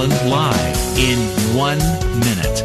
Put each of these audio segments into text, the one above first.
Cullen live in 1 minute.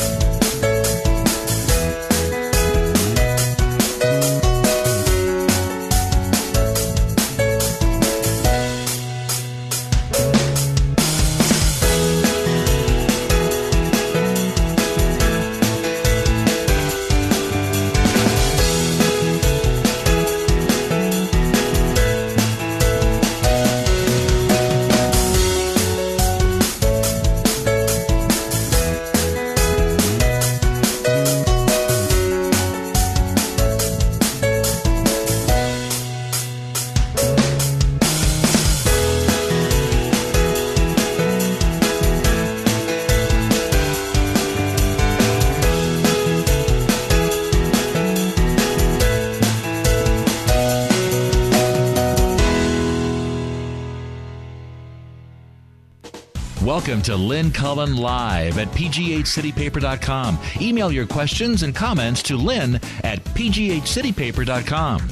Welcome to Lynn Cullen Live at pghcitypaper.com. Email your questions and comments to Lynn at pghcitypaper.com.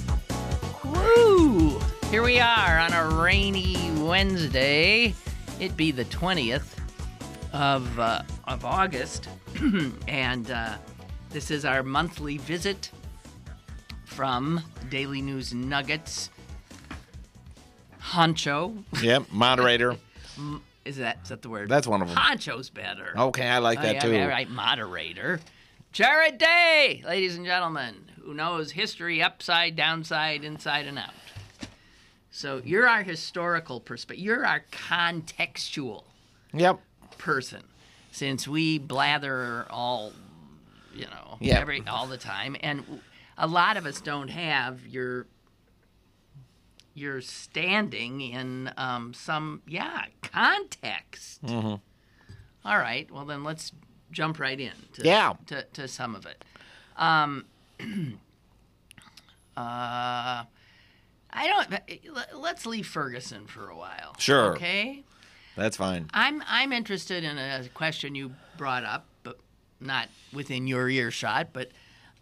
Woo! Here we are on a rainy Wednesday. It'd be the 20th of August, and this is our monthly visit from Daylee News Nuggets. Honcho. Yep, moderator. Is that the word? That's one of them. Honcho's better. Okay, I like that too. Yeah, right, moderator. Jared Day, ladies and gentlemen, who knows history upside, downside, inside, and out. So you're our historical perspective. You're our contextual person. Since we blather all, all the time. And a lot of us don't have your standing in some context. Mm-hmm. All right. Well, then let's jump right in to some of it. Let's leave Ferguson for a while. Sure. Okay. That's fine. I'm interested in a question you brought up, but not within your earshot, but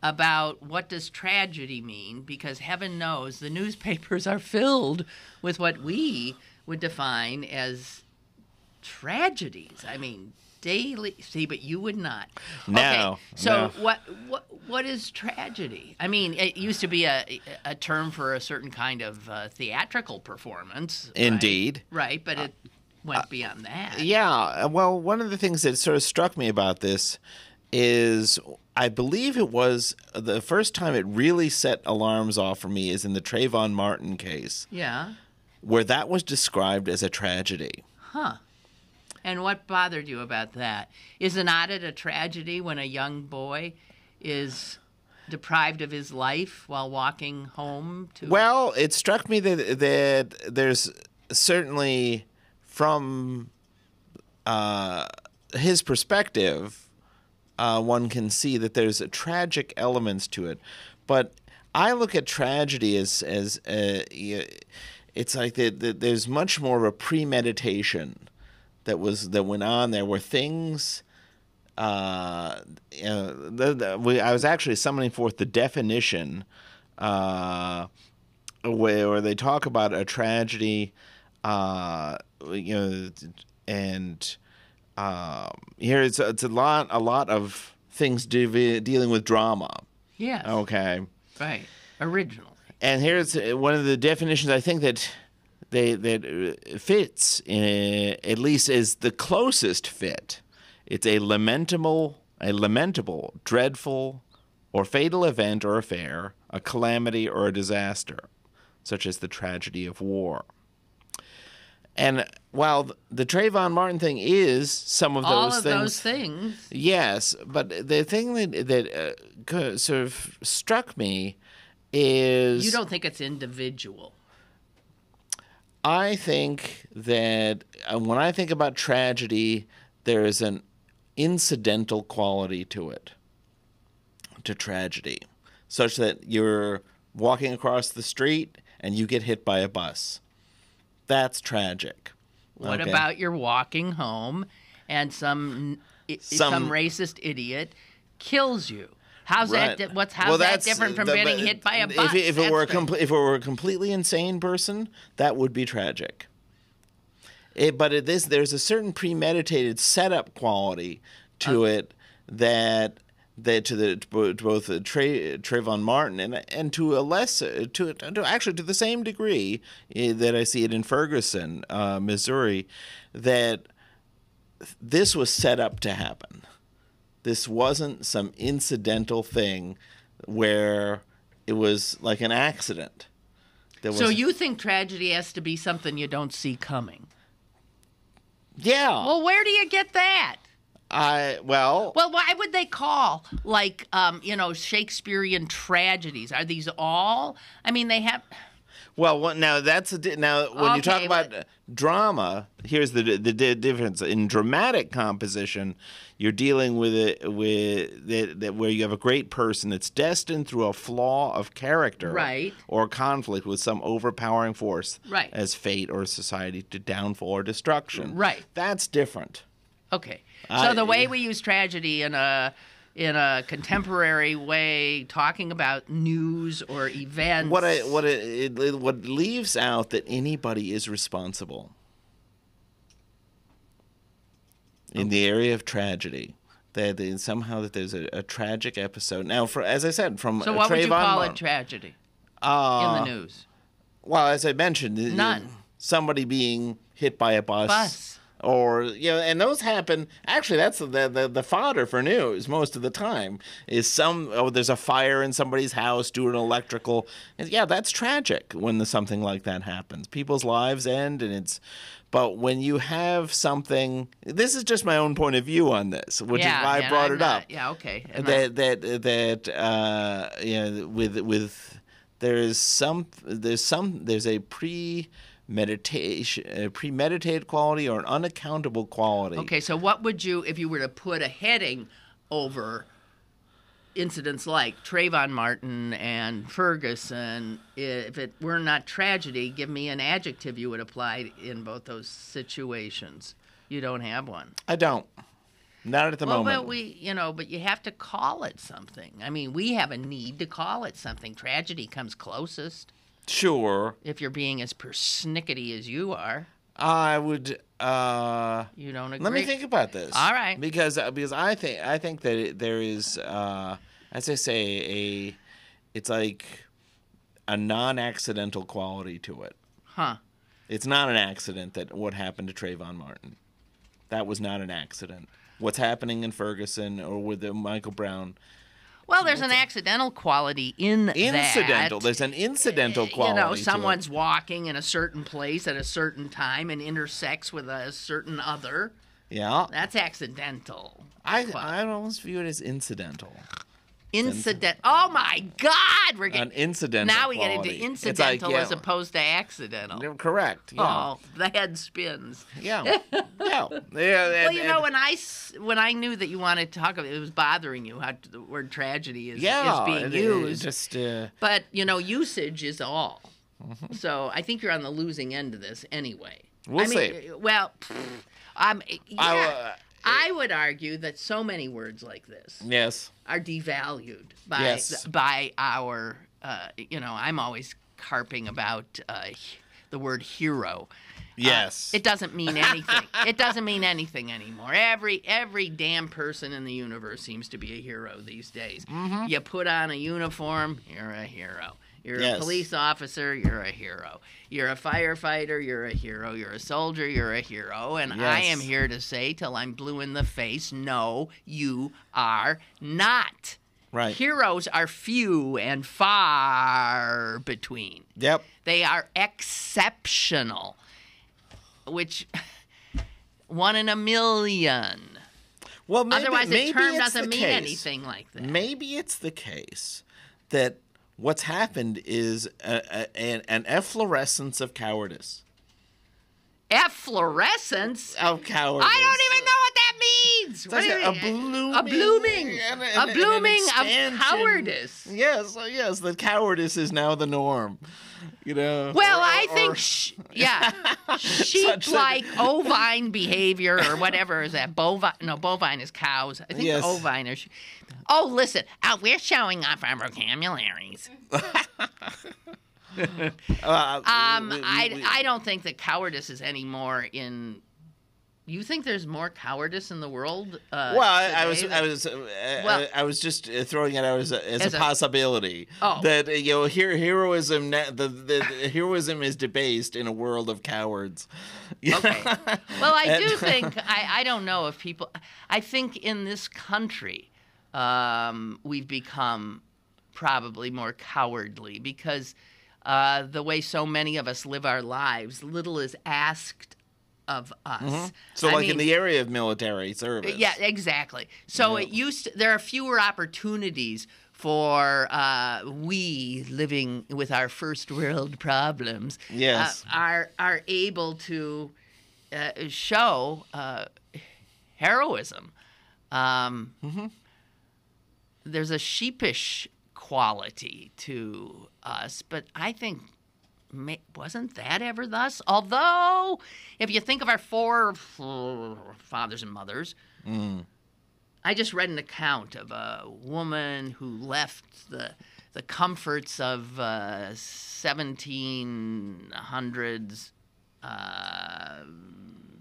about what does tragedy mean, because heaven knows the newspapers are filled with what we would define as tragedies. I mean, daily. See, but you would not. No. Okay, so no. What is tragedy? I mean, it used to be a term for a certain kind of theatrical performance. Indeed. Right, but it went beyond that. Yeah. Well, one of the things that sort of struck me about this is I believe it was the first time it really set alarms off for me is in the Trayvon Martin case. Yeah. Where that was described as a tragedy. Huh. And what bothered you about that? Is not it a tragedy when a young boy is deprived of his life while walking home to... Well, it struck me that there's certainly from his perspective... one can see that there's tragic elements to it, but I look at tragedy as it's like there's much more of a premeditation that went on there, where things. I was actually summoning forth the definition, where they talk about a tragedy, and. Here it's a lot of things dealing with drama. Yes. Okay. Right. Original. And here's one of the definitions I think that fits, at least is the closest fit. It's a lamentable, dreadful, or fatal event or affair, a calamity or a disaster, such as the tragedy of war. And while the Trayvon Martin thing is some of those things... All of those things. Yes, but the thing that sort of struck me is... You don't think it's individual? I think that when I think about tragedy, there is an incidental quality to it, to tragedy, such that you're walking across the street and you get hit by a bus. That's tragic. What about you're walking home and some racist idiot kills you? How's right. that? How's that different from getting hit by a bus? If it were a completely insane person, that would be tragic. There's a certain premeditated setup quality to it that to both Trayvon Martin and to the same degree that I see it in Ferguson, Missouri, that this was set up to happen. This wasn't some incidental thing where it was like an accident. So you think tragedy has to be something you don't see coming? Yeah. Well, where do you get that? Well, why would they call Shakespearean tragedies? Are these all? I mean, they have. Well, now when you talk about drama, here's the difference. In dramatic composition, you're dealing with it where you have a great person that's destined through a flaw of character, right, or conflict with some overpowering force, right, as fate or society to downfall or destruction. Right. That's different. Okay. So the way we use tragedy in a contemporary way, talking about news or events. What leaves out that anybody is responsible in the area of tragedy. That there's a tragic episode. Now, as I said, from so what would you call it tragedy in the news? Well, as I mentioned, none. Somebody being hit by a bus. Or, and those happen. Actually, that's the fodder for news most of the time. Is there's a fire in somebody's house due to an electrical. Yeah, that's tragic when something like that happens. People's lives end, but when you have something, this is just my own point of view on this, which is why I brought it up. Yeah, okay. There's a premeditated quality or an unaccountable quality. Okay, so what would you, if you were to put a heading over incidents like Trayvon Martin and Ferguson, if it were not tragedy, give me an adjective you would apply in both those situations. You don't have one. I don't. Not at the moment. But you have to call it something. I mean, we have a need to call it something. Tragedy comes closest. Sure. If you're being as persnickety as you are. I would. You don't agree? Let me think about this. All right. Because I think that there is, as I say, it's like a non-accidental quality to it. Huh. It's not an accident that what happened to Trayvon Martin. That was not an accident. What's happening in Ferguson or with the Michael Brown. Well, there's an accidental quality in that. There's an incidental quality. Someone's walking in a certain place at a certain time and intersects with a certain other. Yeah. That's accidental. I almost view it as incidental. Oh my God! We're getting an incidental. Now we quality. get into incidental as opposed to accidental. Correct. Yeah. Oh, the head spins. Yeah. Yeah. When I knew that you wanted to talk about it was bothering you how the word tragedy is being used. But usage is all. Mm-hmm. So I think you're on the losing end of this anyway. We'll see. Well, I would argue that so many words like this are devalued by our, I'm always harping about the word hero. Yes. It doesn't mean anything. It doesn't mean anything anymore. Every damn person in the universe seems to be a hero these days. Mm-hmm. You put on a uniform, you're a hero. You're a police officer, you're a hero. You're a firefighter, you're a hero. You're a soldier, you're a hero. And I am here to say, till I'm blue in the face, no, you are not. Right. Heroes are few and far between. Yep. They are exceptional, which one in a million. Well, otherwise, the term doesn't mean anything like that. Maybe it's the case that what's happened is an efflorescence of cowardice. Efflorescence? Of cowardice. I don't even know what that means. A blooming of cowardice. Yes, the cowardice is now the norm. Well, I think, sheep-like ovine behavior or whatever is that? Bovine is cows. I think ovine is. Oh, listen, we're showing off our vocabularies. I don't think that cowardice is any more in. You think there's more cowardice in the world? I was just throwing it out as a possibility that heroism the heroism is debased in a world of cowards. Okay. Well, I do think I don't know if people. I think in this country, we've become probably more cowardly because the way so many of us live our lives, little is asked of us. Mm-hmm. So, I mean, in the area of military service. Yeah, exactly. So there are fewer opportunities for we living with our first world problems. Yes, are able to show heroism. There's a sheepish quality to us, but I think. Wasn't that ever thus? Although, if you think of our forefathers and mothers, I just read an account of a woman who left the comforts of 1700s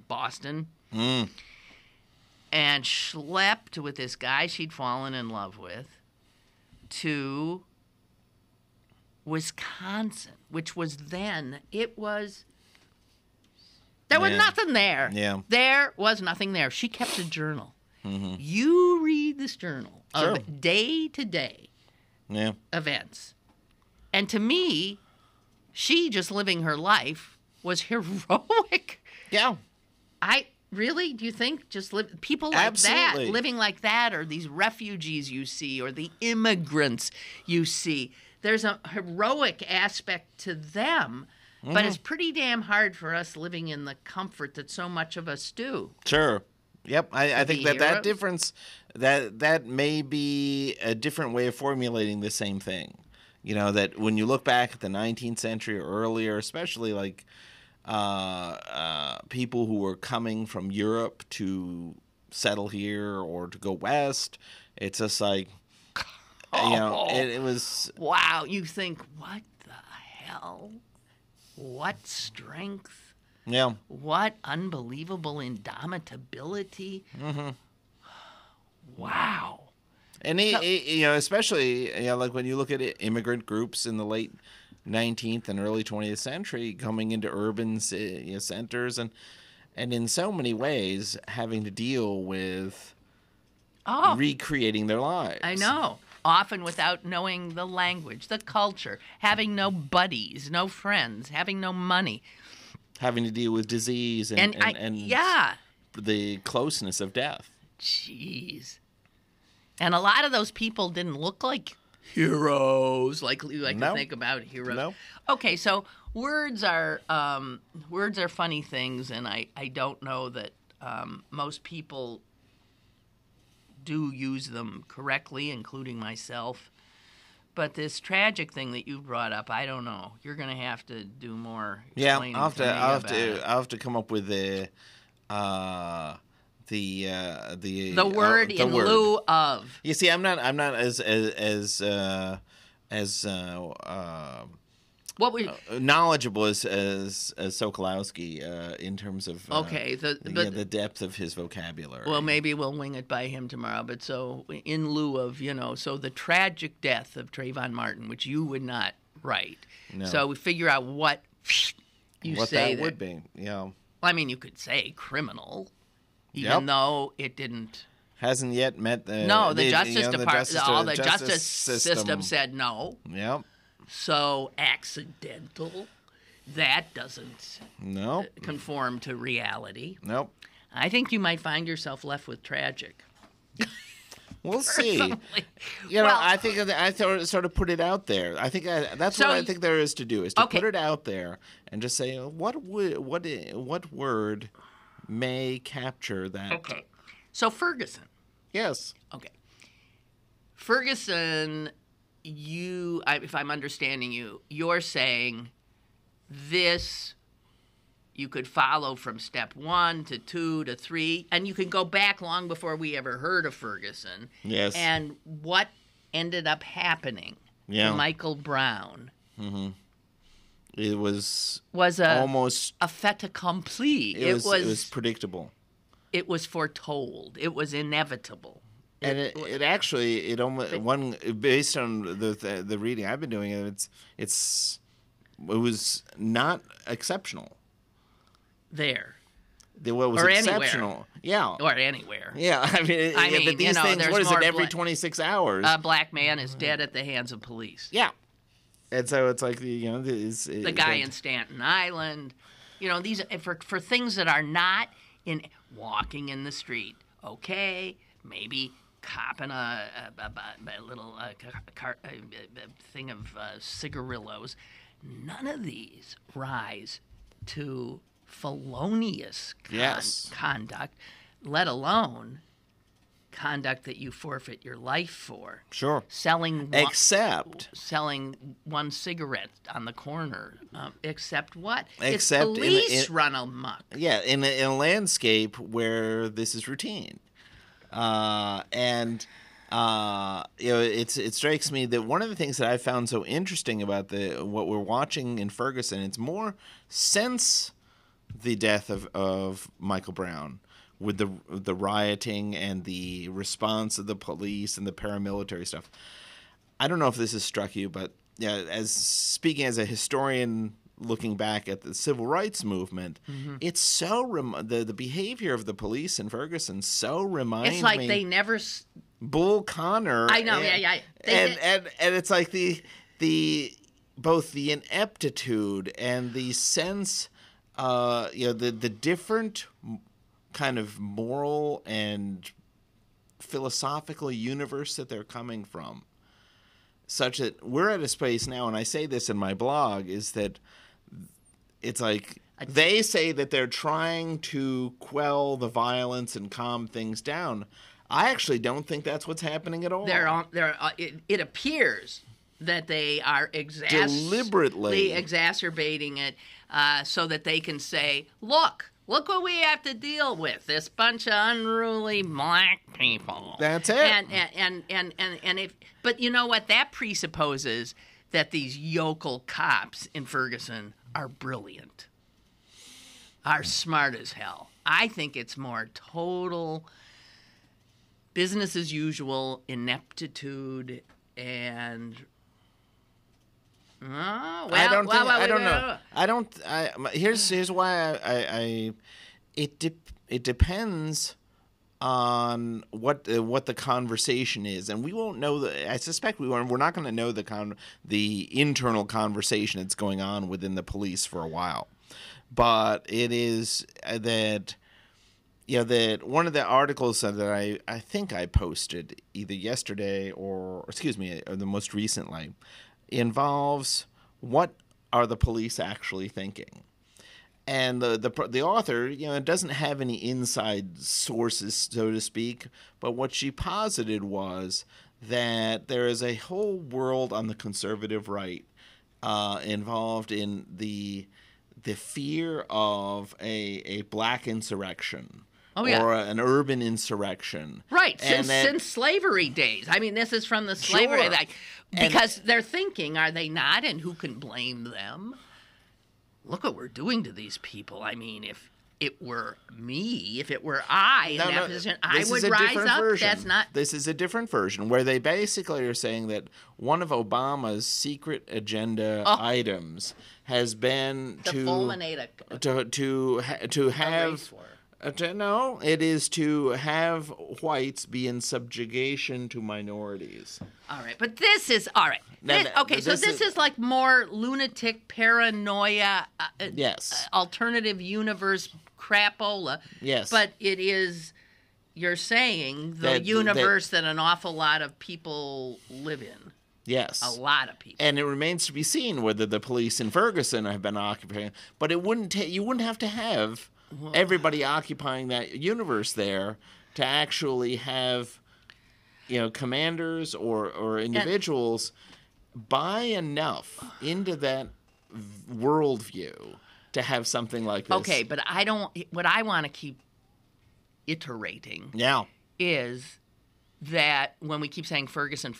Boston and schlepped with this guy she'd fallen in love with to Wisconsin, which was then, there was nothing there. Yeah. There was nothing there. She kept a journal. Mm-hmm. You read this journal of day-to-day events. And to me, she just living her life was heroic. Yeah. Really? Do you think people like Absolutely. that, living like that, or these refugees you see, or the immigrants you see, there's a heroic aspect to them, but it's pretty damn hard for us living in the comfort that so much of us do. Sure. Yep. I think that difference, that may be a different way of formulating the same thing. You know, that when you look back at the 19th century or earlier, especially like people who were coming from Europe to settle here or to go west, it's just like, it was... Wow, you think, what the hell? What strength? Yeah. What unbelievable indomitability? Mm-hmm. Wow. And, especially, like when you look at immigrant groups in the late 19th and early 20th century coming into urban centers and in so many ways having to deal with recreating their lives. I know. Often without knowing the language, the culture, having no buddies, no friends, having no money. Having to deal with disease and the closeness of death. Jeez. And a lot of those people didn't look like heroes, like you like to think about heroes. No. Okay, so words are funny things, and I don't know that most people do use them correctly, including myself. But this tragic thing that you brought up, I don't know. You're going to have to do more. Yeah, I'll have to come up with the word in lieu of. You see, I'm not as what we knowledgeable as Sokolowski in terms of the depth of his vocabulary. Well, maybe we'll wing it by him tomorrow. But so in lieu of, so the tragic death of Trayvon Martin, which you would not write. No. So we figure out what what say that would be. Yeah. Well, I mean, you could say criminal, even though it didn't. Hasn't yet met the Justice Department. The justice system said no. Yep. So accidental. That doesn't conform to reality. Nope. I think you might find yourself left with tragic. We'll see. I think I sort of put it out there. I think that's what I think there is to do, is to put it out there and just say what word may capture that. Okay. So Ferguson. Yes. Okay. Ferguson, if I'm understanding you, you're saying this you could follow from step 1 to 2 to 3, and you can go back long before we ever heard of Ferguson. Yes. And what ended up happening to Michael Brown It was almost a fait accompli. It was predictable. It was foretold. It was inevitable. And it actually based on the reading I've been doing, it was not exceptional. It was or exceptional. Anywhere. Yeah. Or anywhere. Yeah. I mean, but these things, what is it, every 26 hours? A black man is dead at the hands of police. Yeah. And so it's like, the guy in Staten Island. These for things that are not in walking in the street. Okay, maybe copping a little thing of cigarillos. None of these rise to felonious conduct, let alone conduct that you forfeit your life for. Sure. Selling one cigarette on the corner. Except what? It's police run amok. Yeah, in a landscape where this is routine. It strikes me that one of the things that I found so interesting about what we're watching in Ferguson, it's more since the death of Michael Brown, with the rioting and the response of the police and the paramilitary stuff. I don't know if this has struck you, but as speaking as a historian looking back at the civil rights movement, it's so the behavior of the police in Ferguson so reminds me. It's like they never. Bull Connor. I know, yeah. And it's like the both the ineptitude and the sense, the different kind of moral and philosophical universe that they're coming from, such that we're at a space now, and I say this in my blog, is that it's like they say that they're trying to quell the violence and calm things down. I actually don't think that's what's happening at all. It appears that they are deliberately exacerbating it so that they can say, look what we have to deal with, this bunch of unruly black people. That's it. But you know what? That presupposes that these yokel cops in Ferguson are brilliant, are smart as hell. I think it's more total business as usual, ineptitude, and Here's why it depends on what the conversation is, and we won't know. I suspect we're not going to know the internal conversation that's going on within the police for a while. But it is that. That one of the articles that I think I posted either yesterday or the most recently involves what are the police actually thinking. And the author, doesn't have any inside sources, so to speak, but what she posited was that there is a whole world on the conservative right involved in the fear of a black insurrection. Oh, yeah. Or an urban insurrection. Right, since slavery days. I mean, this is from the slavery. Sure. Because they're thinking, are they not? And who can blame them? Look what we're doing to these people. I mean, if it were me, if it were I in that position, I would rise up. Version. That's not. This is a different version where they basically are saying that one of Obama's secret agenda items has been to have. No, it is to have whites be in subjugation to minorities. All right, but this is all right. This is like more lunatic paranoia. Yes. Alternative universe crapola. Yes. But it is. You're saying the universe that an awful lot of people live in. Yes. A lot of people. And it remains to be seen whether the police in Ferguson have been occupying. But you wouldn't have to have everybody occupying that universe there to actually have, commanders or individuals buy enough into that worldview to have something like this. Okay, but what I want to keep iterating is that when we keep saying Ferguson,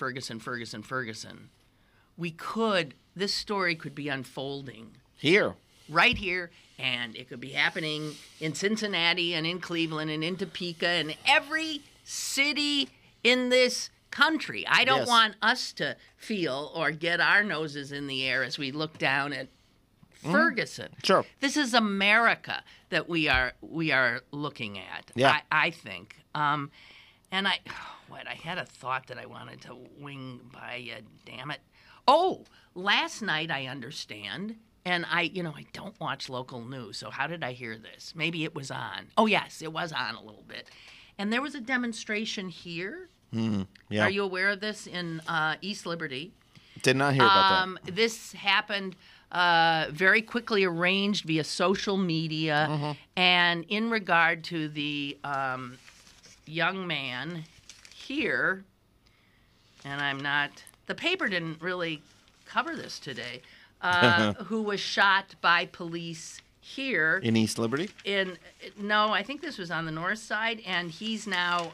this story could be unfolding Here. Right here, and it could be happening in Cincinnati and in Cleveland and in Topeka and every city in this country. I don't want us to feel or get our noses in the air as we look down at Ferguson. Sure. This is America that we are looking at. Yeah. I think. And I had a thought that I wanted to wing by you. Damn it. Oh, last night I understand. And I don't watch local news, so how did I hear this? Maybe it was on. Oh, yes, it was on a little bit. And there was a demonstration here. Yeah. Are you aware of this in East Liberty? Did not hear about that. This happened very quickly, arranged via social media. And in regard to the young man here, and the paper didn't really cover this today, who was shot by police here. In East Liberty? No, I think this was on the north side, and he's now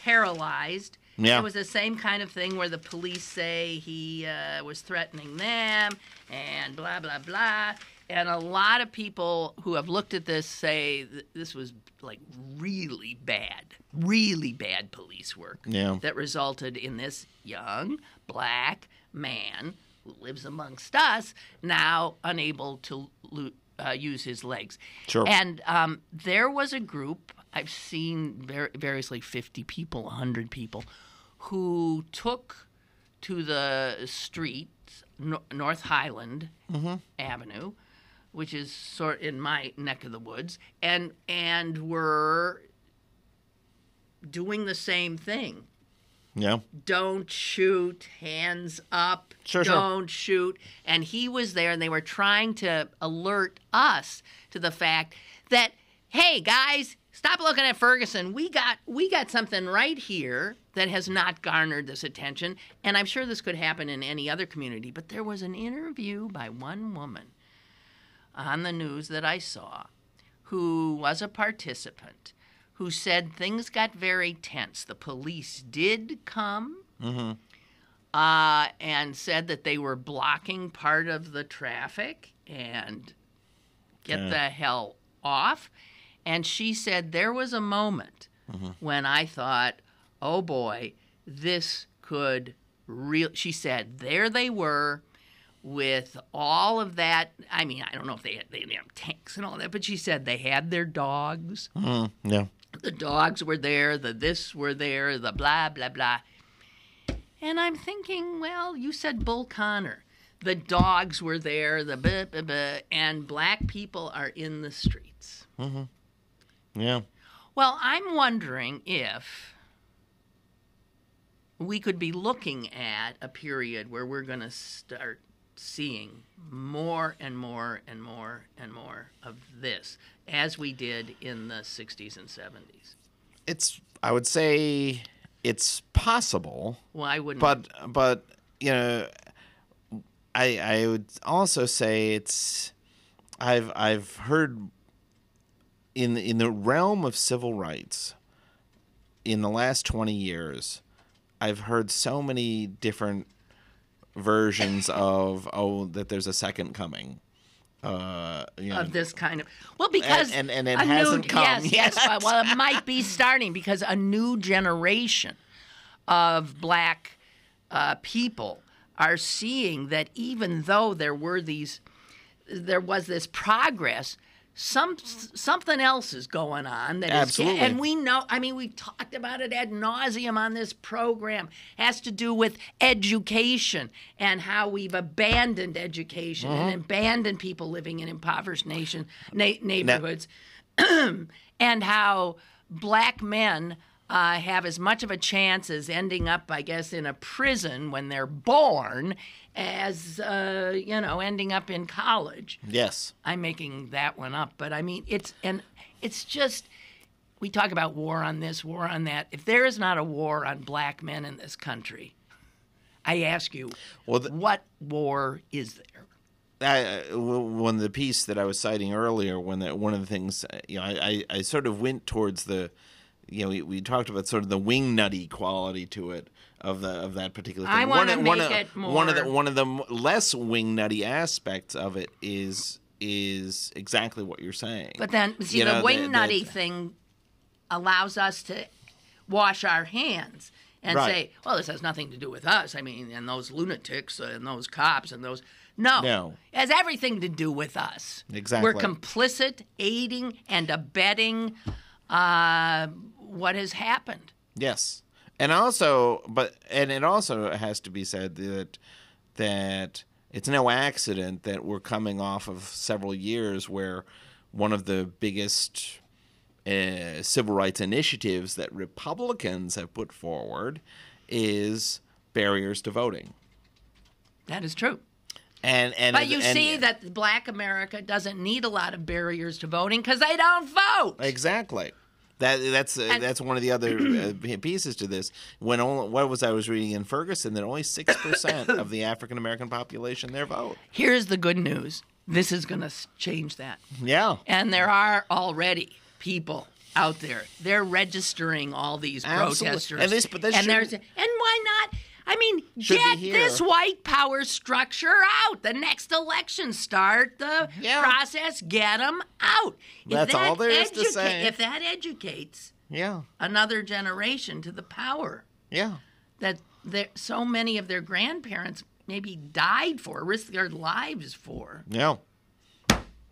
paralyzed. Yeah. It was the same kind of thing where the police say he was threatening them and blah, blah, blah. And a lot of people who have looked at this say this was like really bad police work that resulted in this young black man who lives amongst us now unable to use his legs. Sure. And there was a group, I've seen variously 50 people, 100 people, who took to the street, North Highland Avenue, which is sort in my neck of the woods, and were doing the same thing. Yeah. Don't shoot, hands up, Sure. don't shoot. And he was there, and they were trying to alert us to the fact that, hey, guys, stop looking at Ferguson. We got something right here that has not garnered this attention, and I'm sure this could happen in any other community. But there was an interview by one woman on the news that I saw who was a participant who said things got very tense. The police did come and said that they were blocking part of the traffic and get the hell off. And she said there was a moment when I thought, oh boy, this could she said there they were with all of that. I mean, I don't know if they had tanks and all that, but she said they had their dogs. Yeah. The dogs were there, the this were there, the blah, blah, blah. And I'm thinking, well, you said Bull Connor. The dogs were there, the blah, blah, blah, and black people are in the streets. Yeah. Well, I'm wondering if we could be looking at a period where we're going to start seeing more and more and more and more of this, as we did in the 60s and 70s. I would say it's possible. Well, I wouldn't. But I would also say I've heard in the realm of civil rights in the last 20 years, I've heard so many different versions of that there's a second coming. Of this kind of because and it hasn't come yet. Yes. Well, it might be starting because a new generation of black people are seeing that even though there was this progress, something else is going on. Absolutely. And we know, I mean, we've talked about it ad nauseum on this program. It has to do with education and how we've abandoned education and abandoned people living in impoverished neighborhoods. And how black men have as much of a chance as ending up, I guess, in a prison when they're born as, ending up in college. Yes. I'm making that one up, but I mean, it's just, we talk about war on this, war on that. If there is not a war on black men in this country, I ask you, what war is there? When the piece that I was citing earlier, one of the things, I sort of went towards the we talked about sort of the wing nutty quality to it of that particular thing. I want to make it more. One of the less wing nutty aspects of it is exactly what you're saying. But then, see, the wing nutty thing allows us to wash our hands and say, well, this has nothing to do with us. I mean, and those lunatics and those cops and those. No. It has everything to do with us. Exactly. We're complicit, aiding, and abetting what has happened. Yes. And also, it also has to be said that it's no accident that we're coming off of several years where one of the biggest civil rights initiatives that Republicans have put forward is barriers to voting. That is true. But you see that Black America doesn't need a lot of barriers to voting because they don't vote. Exactly. That's one of the other pieces to this. I was reading in Ferguson that only 6% of the African American population there vote. Here's the good news. This is going to change that. Yeah. And there are already people out there. They're registering all these protesters. And why not? I mean, get this white power structure out. The next election, start the process, get them out. That's all there is to say. If that educates another generation to the power that so many of their grandparents maybe died for, risked their lives for. Yeah.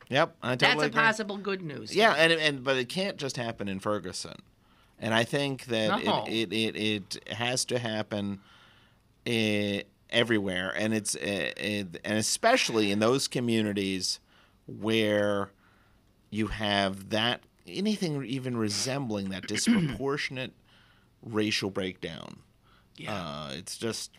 Yep, I totally That's agree. possible good news. Yeah, but it can't just happen in Ferguson. And I think that it has to happen everywhere, and and especially in those communities where you have that anything even resembling that disproportionate racial breakdown. Yeah, it's just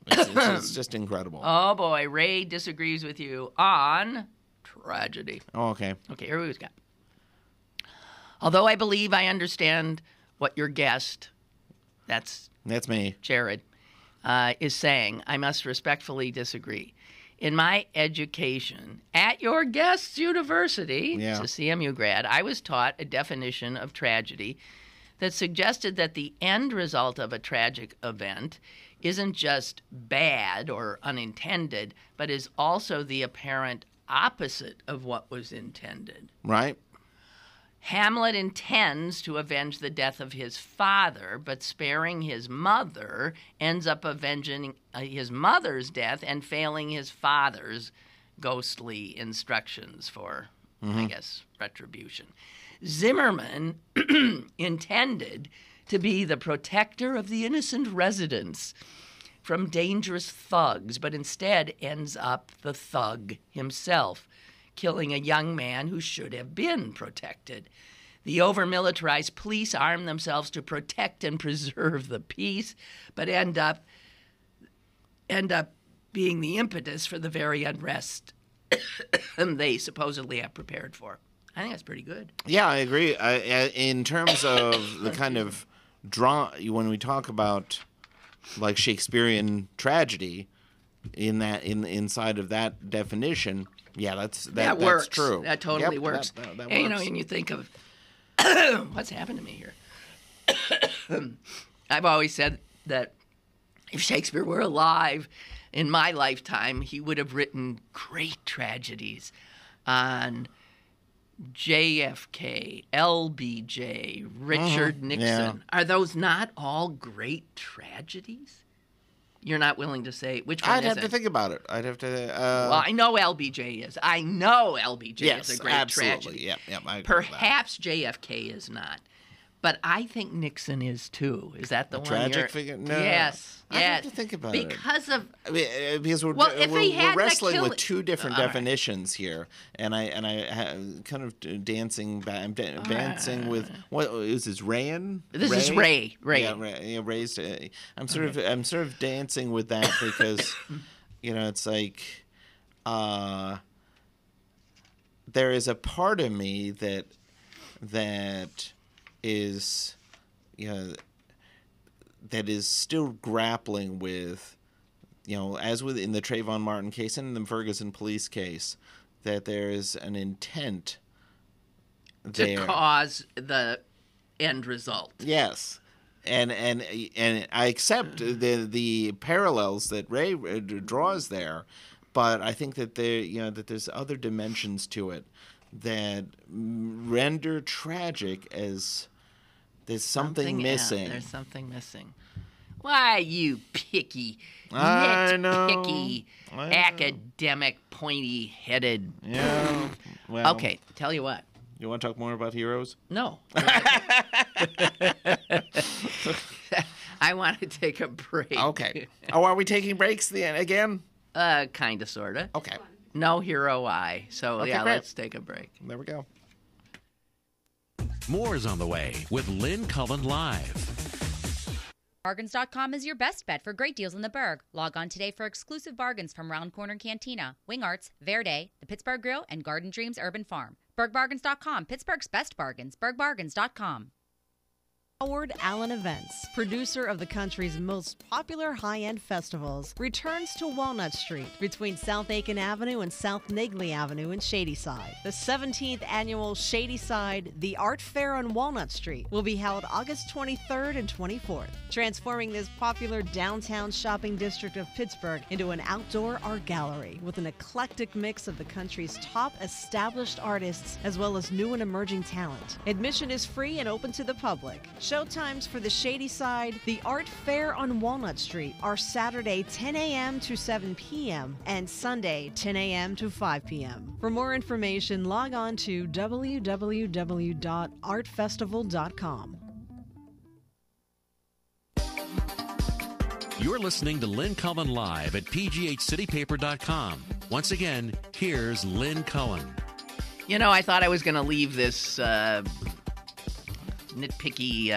it's just incredible. Oh boy, Ray disagrees with you on tragedy. Oh, okay. Okay, here we go. Although I believe I understand what your guest, that's me, Jared, is saying, I must respectfully disagree. In my education at your guest's university, it's a CMU grad, I was taught a definition of tragedy that suggested that the end result of a tragic event isn't just bad or unintended, but is also the apparent opposite of what was intended. Right. Hamlet intends to avenge the death of his father, but sparing his mother, ends up avenging his mother's death and failing his father's ghostly instructions for, I guess, retribution. Zimmerman intended to be the protector of the innocent residents from dangerous thugs, but instead ends up the thug himself, killing a young man who should have been protected. The over-militarized police arm themselves to protect and preserve the peace, but end up being the impetus for the very unrest they supposedly have prepared for. I think that's pretty good. Yeah, I agree. In terms of the kind of when we talk about like Shakespearean tragedy, inside of that definition. Yeah, that works. That's true. That totally works. That works. And, and you think of what's happened to me here. I've always said that if Shakespeare were alive in my lifetime, he would have written great tragedies on JFK, LBJ, Richard Nixon. Yeah. Are those not all great tragedies? You're not willing to say which one I'd have to think about it. I'd have to. Well, I know LBJ is. I know LBJ is a great tragedy. Yep, I agree Perhaps JFK is not. But I think Nixon is too. Is that the one? Tragic figure? No. Yes. I have to think about it. Because we're wrestling with two different definitions here, and I kind of dancing. I'm dancing with what is this? Rayan? This is Ray. Yeah, Ray's. I'm sort of dancing with that because it's like there is a part of me that is that is still grappling with, as in the Trayvon Martin case and in the Ferguson police case, that there is an intent to cause the end result. Yes. And I accept the parallels that Ray draws there, but I think that that there's other dimensions to it that render tragic as there's something missing. There's something missing. Why, you picky, nitpicky, academic, pointy-headed. Yeah. Well. Okay, tell you what. You want to talk more about heroes? No. I want to take a break. Okay. Oh, are we taking breaks again? Kind of, sort of. Okay. No hero I. So, Okay, yeah, great. let's take a break. There we go. More is on the way with Lynn Cullen Live. Bargains.com is your best bet for great deals in the Berg. Log on today for exclusive bargains from Round Corner Cantina, Wing Arts, Verde, the Pittsburgh Grill, and Garden Dreams Urban Farm. BergBargains.com, Pittsburgh's best bargains. BergBargains.com. Howard Allen Events, producer of the country's most popular high-end festivals, returns to Walnut Street between South Aiken Avenue and South Negley Avenue in Shadyside. The 17th annual Shadyside The Art Fair on Walnut Street will be held August 23rd and 24th, transforming this popular downtown shopping district of Pittsburgh into an outdoor art gallery with an eclectic mix of the country's top established artists as well as new and emerging talent. Admission is free and open to the public. Showtimes for the Shadyside, the Art Fair on Walnut Street are Saturday 10 a.m. to 7 p.m. and Sunday 10 a.m. to 5 p.m. For more information, log on to www.artfestival.com. You're listening to Lynn Cullen Live at pghcitypaper.com. Once again, here's Lynn Cullen. You know, I thought I was going to leave this nitpicky,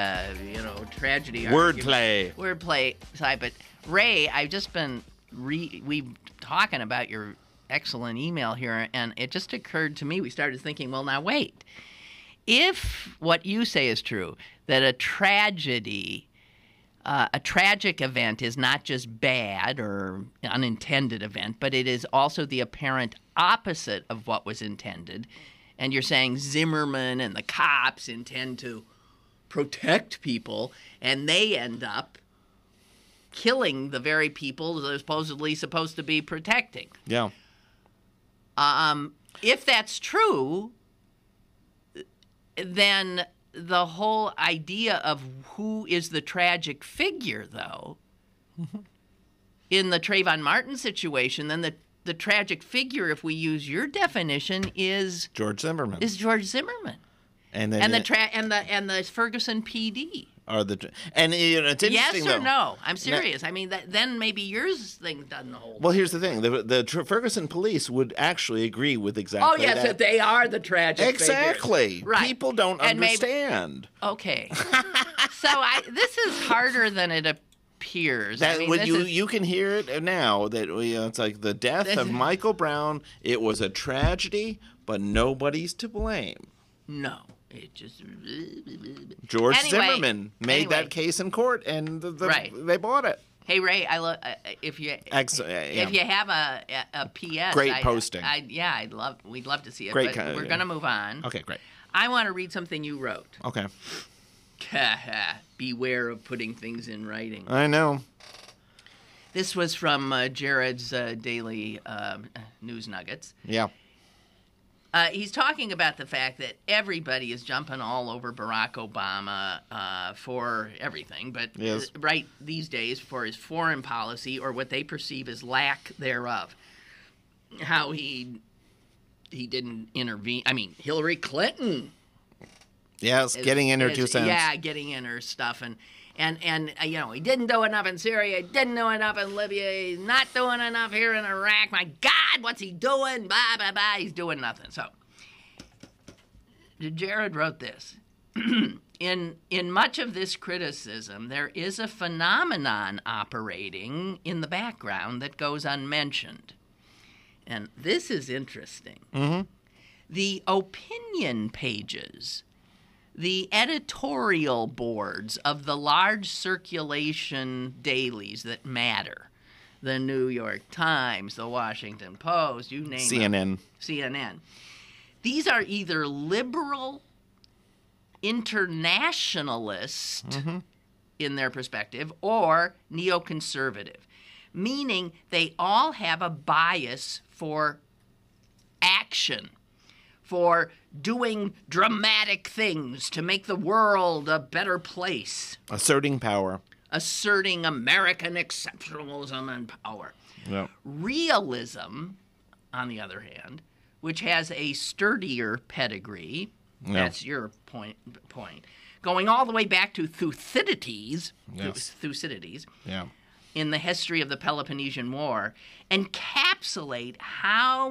tragedy. Wordplay side. But Ray, I've just been talking about your excellent email here, and it just occurred to me, we started thinking, well, now wait. If what you say is true, that a tragic event is not just bad or unintended event, but it is also the apparent opposite of what was intended, and you're saying Zimmerman and the cops intend to protect people, and they end up killing the very people they're supposedly supposed to be protecting. Yeah. If that's true, then the whole idea of who is the tragic figure, though, in the Trayvon Martin situation, then the tragic figure, if we use your definition, is George Zimmerman. And the Ferguson PD. And it's interesting. Yes or though. no? I'm serious. I mean, then maybe yours thing doesn't hold. Well, here's the thing: the Ferguson police would actually agree with exactly. Oh yes, that they are the tragic exactly. figures. Right. People don't understand. Okay. So this is harder than it appears. You can hear it now. That it's like the death of Michael Brown. It was a tragedy, but nobody's to blame. No. It just George Zimmerman made that case in court, and they bought it. Hey Ray, I love if you have a PS. Great posting. We'd love to see it. Great. But we're gonna move on. Okay, great. I want to read something you wrote. Okay. Beware of putting things in writing. I know. This was from Jared's Daily News Nuggets. Yeah. He's talking about the fact that everybody is jumping all over Barack Obama for everything, but right these days for his foreign policy or what they perceive as lack thereof. How he didn't intervene. I mean, Hillary Clinton. Yes, getting in her 2 cents. Yeah, getting in her stuff. And he didn't do enough in Syria. He didn't do enough in Libya. He's not doing enough here in Iraq. My God, what's he doing? Blah, blah, blah. He's doing nothing. So Jared wrote this. In much of this criticism, there is a phenomenon operating in the background that goes unmentioned. And this is interesting. Mm-hmm. The opinion pages, the editorial boards of the large circulation dailies that matter, the New York Times, the Washington Post, you name CNN. it. CNN. These are either liberal internationalist in their perspective or neoconservative, meaning they all have a bias for action, for doing dramatic things to make the world a better place. Asserting power. Asserting American exceptionalism and power. Yeah. Realism, on the other hand, which has a sturdier pedigree, that's your point, going all the way back to Thucydides, in the history of the Peloponnesian War, encapsulates how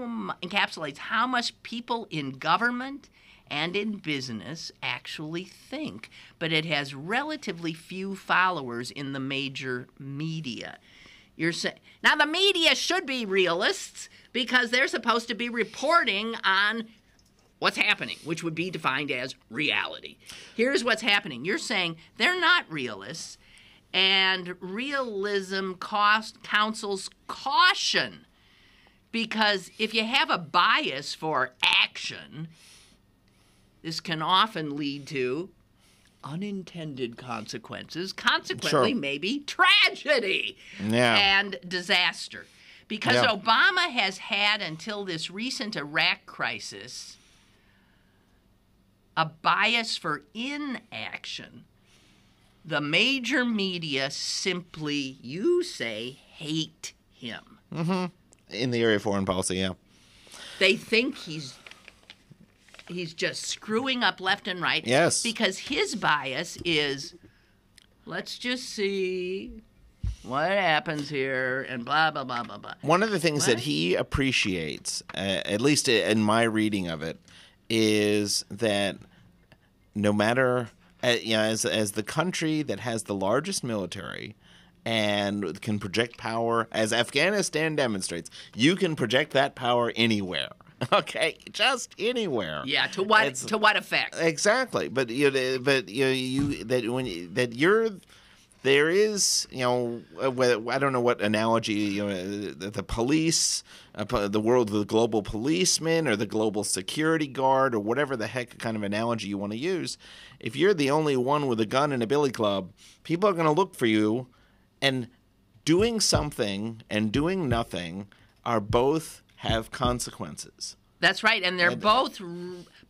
much people in government and in business actually think, but it has relatively few followers in the major media. Now, the media should be realists because they're supposed to be reporting on what's happening, which would be defined as reality. Here's what's happening. You're saying they're not realists, and realism counsels caution, because if you have a bias for action, this can often lead to unintended consequences, consequently maybe tragedy and disaster. Because Obama has had, until this recent Iraq crisis, a bias for inaction. The major media simply, you say, hate him. In the area of foreign policy, They think he's just screwing up left and right. Yes. Because his bias is, let's just see what happens here and blah, blah, blah, blah, blah. One of the things that he appreciates, at least in my reading of it, is that no matter, as the country that has the largest military and can project power, as Afghanistan demonstrates, you can project that power anywhere. Okay, just anywhere. Yeah, to what effect? Exactly, but there is, I don't know what analogy, the police, the global policeman or the global security guard or whatever the heck kind of analogy you want to use. If you're the only one with a gun and a billy club, people are going to look for you, and doing something and doing nothing are both have consequences. That's right, and they're both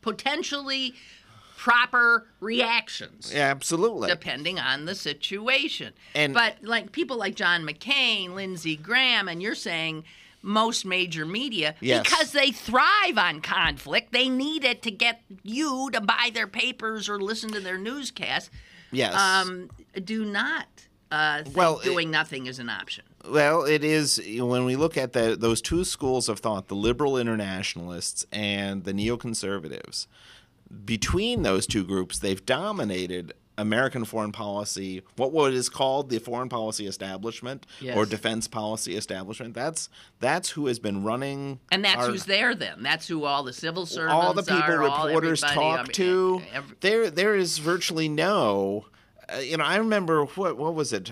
potentially proper reactions. Yeah, absolutely. Depending on the situation. And but like people like John McCain, Lindsey Graham, and you're saying most major media, because they thrive on conflict, they need it to get you to buy their papers or listen to their newscasts. Yes. Do not think doing nothing is an option. Well, it is when we look at those two schools of thought, the liberal internationalists and the neoconservatives. Between those two groups, they've dominated American foreign policy, what is called the foreign policy establishment or defense policy establishment. That's who has been running. And that's who's there then. That's who all the civil servants all the people reporters talk to. There is virtually no. I remember what was it,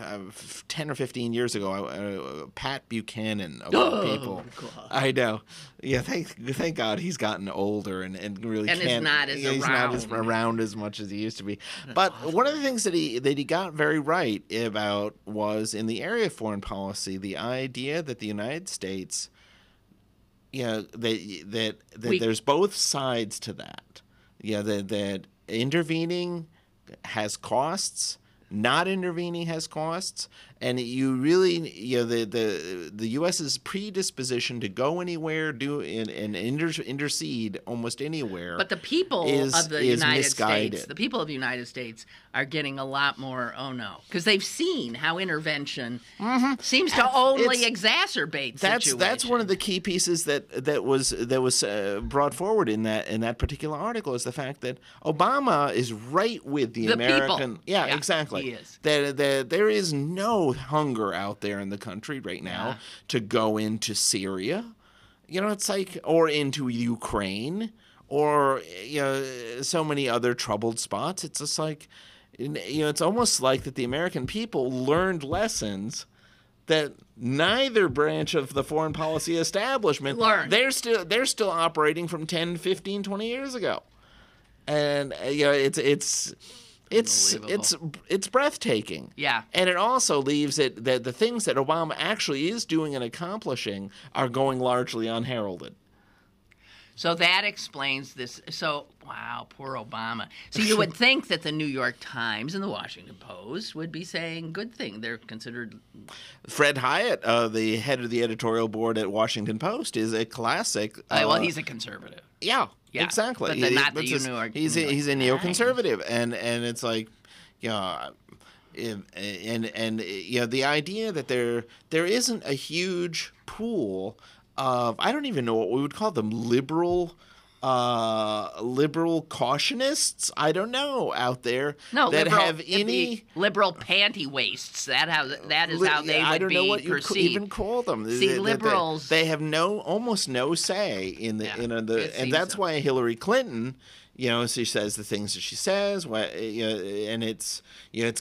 10 or 15 years ago, Pat Buchanan of all people. God. I know. Yeah, thank God he's gotten older and really and can't. He's not as around as much as he used to be. But one of the things that he got very right about was in the area of foreign policy, the idea that the United States, that there's both sides to that. That intervening has costs, not intervening has costs, and you really, the U.S.'s predisposition to go anywhere, and intercede almost anywhere. But the people of the United States, the people of the United States are getting a lot more, because they've seen how intervention seems to only exacerbate situations. That's one of the key pieces that was brought forward in that particular article, is the fact that Obama is right with the American. People. Yeah, exactly. He is. That there is no hunger out there in the country right now to go into Syria, it's like, or into Ukraine, or so many other troubled spots. It's just like, it's almost like that the American people learned lessons that neither branch of the foreign policy establishment learned. They're still operating from 10, 15, 20 years ago. and it's breathtaking. Yeah. And it also leaves it that the things that Obama actually is doing and accomplishing are going largely unheralded. So that explains this. So, wow, poor Obama. So you would think that the New York Times and the Washington Post would be saying good thing. They're considered. Fred Hyatt, the head of the editorial board at Washington Post, is a classic. Well, he's a conservative. Yeah, exactly. But not the New York. He's a neoconservative, and it's like, and the idea that there isn't a huge pool of, I don't even know what we would call them, liberal cautionists, I don't know, out there that have any liberal panty waists. That is how they would be perceived. I don't know what you even call them. See, liberals, they have almost no say in the and that's why Hillary Clinton, she says the things that she says, and it's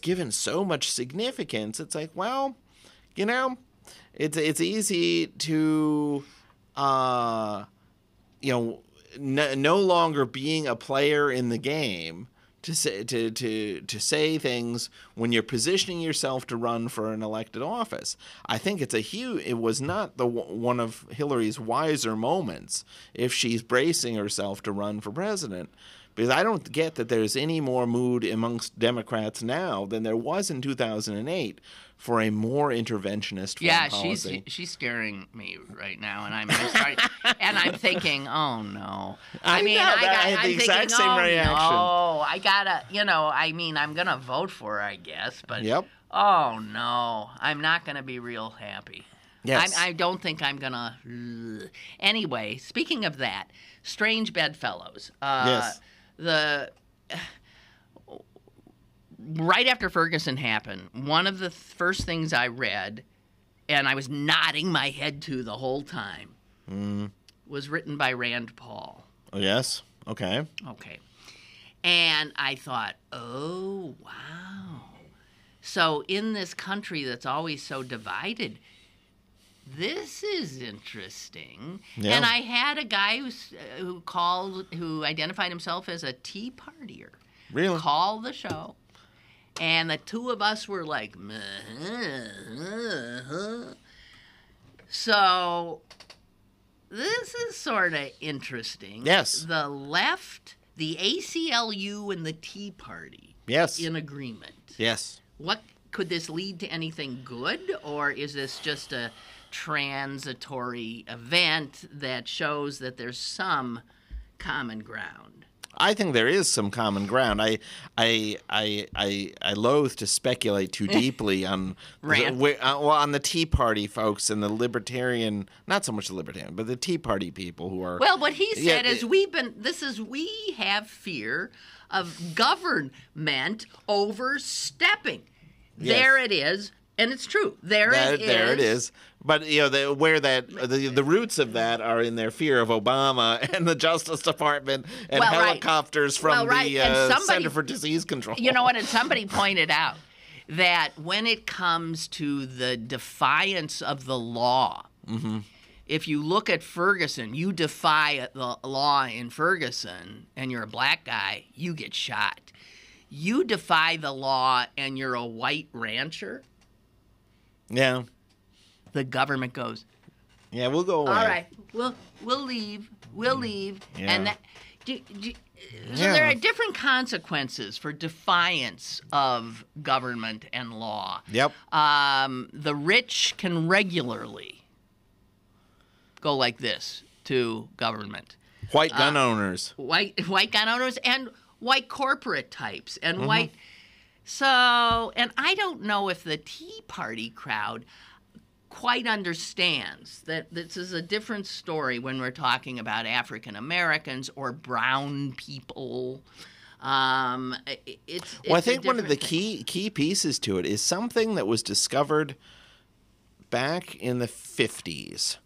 given so much significance. It's like, well, it's easy to no longer being a player in the game to say things when you're positioning yourself to run for an elected office. I think it was not one of Hillary's wiser moments if she's bracing herself to run for president. Because I don't get that there's any more mood amongst Democrats now than there was in 2008 for a more interventionist foreign policy. Yeah, she's scaring me right now, and I'm starting, and I'm thinking, oh no. I'm the exact same reaction. No, I gotta, I'm gonna vote for her, I guess, but oh no, I'm not gonna be real happy. Yes. I don't think I'm gonna. Anyway, speaking of that, strange bedfellows. Yes. Right after Ferguson happened, one of the first things I read, and I was nodding my head to the whole time, was written by Rand Paul. Oh, yes? Okay. Okay. And I thought, oh, wow. So in this country that's always so divided, this is interesting. Yeah. And I had a guy who identified himself as a Tea Partier. Really? Call the show. And the two of us were like, so this is sort of interesting. Yes. The left, the ACLU, and the Tea Party. Yes. In agreement. Yes. What could this lead to anything good, or is this just a transitory event that shows that there's some common ground? I think there is some common ground. I loathe to speculate too deeply on on the Tea Party folks and the libertarian, not so much the libertarian, but the Tea Party people who are. Well, what he said is we have fear of government overstepping. Yes. There it is. And it's true. There it is. But the roots of that are in their fear of Obama and the Justice Department and helicopters from the Center for Disease Control. You know what? And somebody pointed out that when it comes to the defiance of the law, if you look at Ferguson, you defy the law in Ferguson, and you're a black guy, you get shot. You defy the law, and you're a white rancher. Yeah. The government goes, yeah, we'll go away. All right, we'll leave. We'll leave. Yeah. And so there are different consequences for defiance of government and law. Yep. The rich can regularly go like this to government. White gun owners. White gun owners and white corporate types and white. So, and I don't know if the Tea Party crowd quite understands that this is a different story when we're talking about African Americans or brown people. I think one of the key pieces to it is something that was discovered back in the 50s.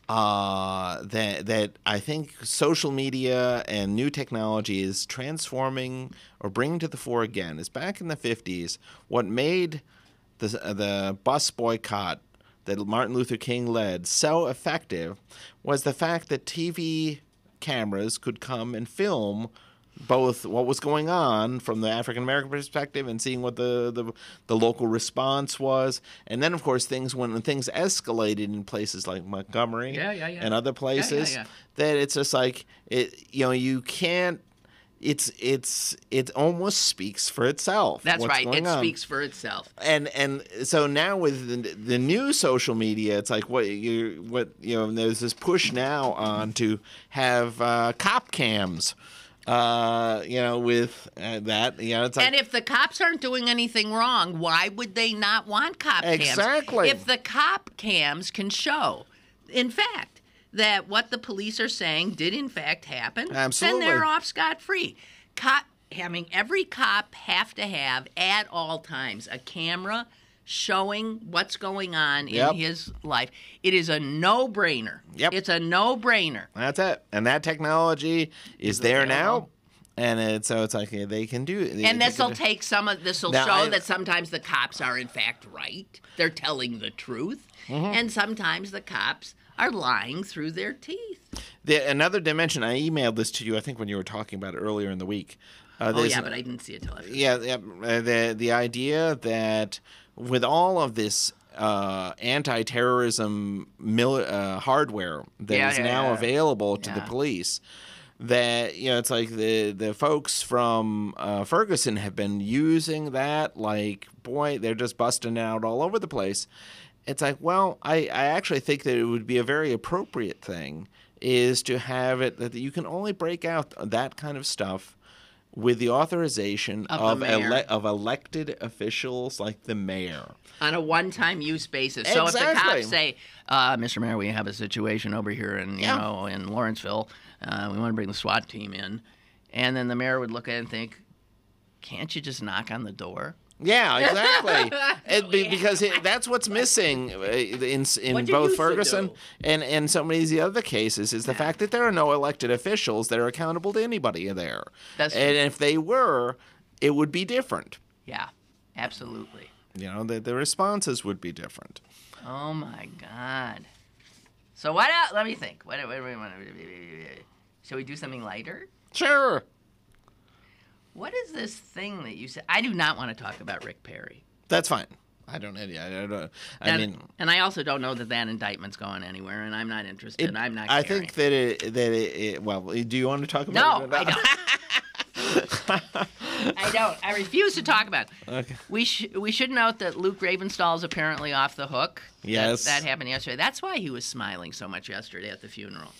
That I think social media and new technology is transforming or bringing to the fore again is back in the 50s. What made the bus boycott that Martin Luther King led so effective was the fact that TV cameras could come and film both what was going on from the African American perspective and seeing what the local response was, and then of course when things escalated in places like Montgomery and other places, that it's just like you can't. It almost speaks for itself. That's what's right. going on. Speaks for itself. And so now with the new social media, it's like there's this push now on to have cop cams. With that, it's like, and if the cops aren't doing anything wrong, why would they not want cop cams? Exactly. If the cop cams can show, in fact, that what the police are saying did in fact happen, absolutely, then they're off scot-free. Having every cop have to have at all times a camera showing what's going on in his life. It is a no-brainer. Yep. It's a no-brainer. That's it. And that technology is there now. And so it's like they can do it. And this will take this will show that sometimes the cops are in fact right. They're telling the truth. Mm-hmm. And sometimes the cops are lying through their teeth. Another dimension, I emailed this to you, I think, when you were talking about it earlier in the week. But I didn't see it till after. The idea that with all of this anti-terrorism hardware that is now available to the police, that it's like the folks from Ferguson have been using that. Like, boy, they're just busting it out all over the place. It's like, well, I actually think that it would be a very appropriate thing is to have it that you can only break out that kind of stuff with the authorization of elected officials like the mayor. On a one-time use basis. So if the cops say, Mr. Mayor, we have a situation over here in Lawrenceville. We want to bring the SWAT team in. And then the mayor would look at it and think, can't you just knock on the door? Yeah, exactly. Because that's what's missing in both Ferguson and so many of the other cases is the fact that there are no elected officials that are accountable to anybody there. That's true. And if they were, it would be different. Yeah, absolutely. The responses would be different. Oh, my God. So what else? Let me think. Shall we do something lighter? Sure. What is this thing that you said? I do not want to talk about Rick Perry. That's fine. I don't. And I also don't know that indictment's going anywhere, and I'm not interested. I'm not. I think that it. Well, do you want to talk about it? No, I don't. I don't. I refuse to talk about it. Okay. We should note that Luke Ravenstahl is apparently off the hook. Yes. That happened yesterday. That's why he was smiling so much yesterday at the funeral.